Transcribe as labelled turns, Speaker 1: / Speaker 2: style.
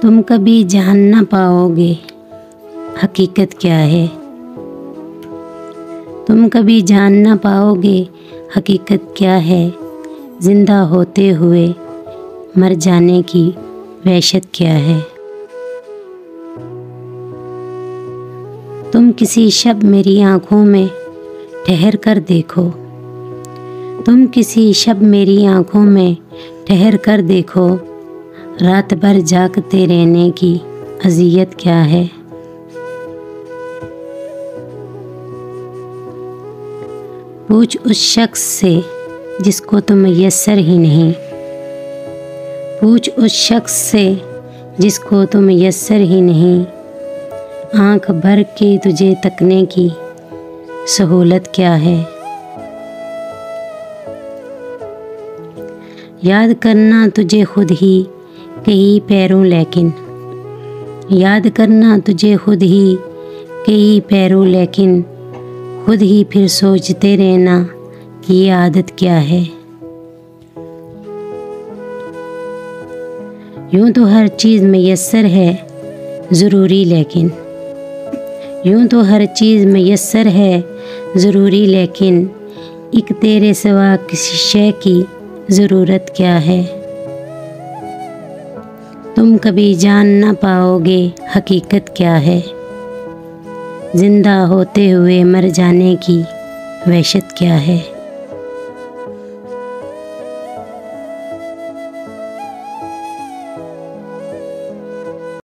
Speaker 1: तुम कभी जान ना पाओगे हकीकत क्या है। तुम कभी जान ना पाओगे हकीकत क्या है। जिंदा होते हुए मर जाने की वहशत क्या है। तुम किसी शब मेरी आँखों में ठहर कर देखो। तुम किसी शब मेरी आँखों में ठहर कर देखो। रात भर जागते रहने की अज़ियत क्या है। पूछ उस शख्स से जिसको तो मयस्सर ही नहीं। पूछ उस शख्स से जिसको तो मयस्सर ही नहीं। आँख भर के तुझे तकने की सहूलत क्या है। याद करना तुझे खुद ही कई पैरों लेकिन। याद करना तुझे खुद ही कई पैरों लेकिन। खुद ही फिर सोचते रहना कि ये आदत क्या है। यूं तो हर चीज़ मयस्सर है ज़रूरी लेकिन। यूं तो हर चीज़ मयस्सर है ज़रूरी लेकिन। एक तेरे सिवा किसी शय की ज़रूरत क्या है। तुम कभी जान ना पाओगे हकीकत क्या है। जिंदा होते हुए मर जाने की वहशत क्या है।